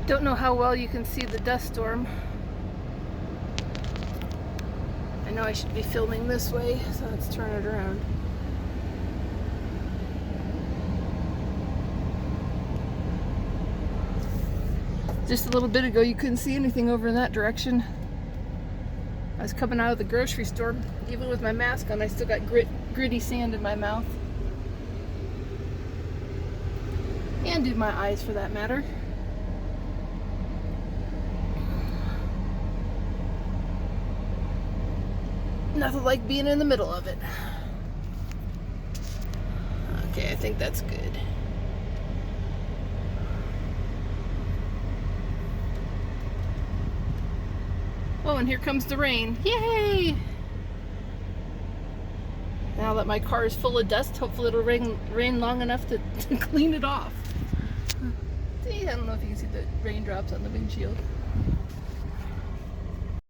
Don't know how well you can see the dust storm. I know I should be filming this way, so let's turn it around. Just a little bit ago, you couldn't see anything over in that direction. I was coming out of the grocery store. Even with my mask on, I still got gritty sand in my mouth. And in my eyes, for that matter. Nothing like being in the middle of it. Okay, I think that's good. Oh, and here comes the rain. Yay! Now that my car is full of dust, hopefully it'll rain long enough to clean it off. See, I don't know if you can see the raindrops on the windshield.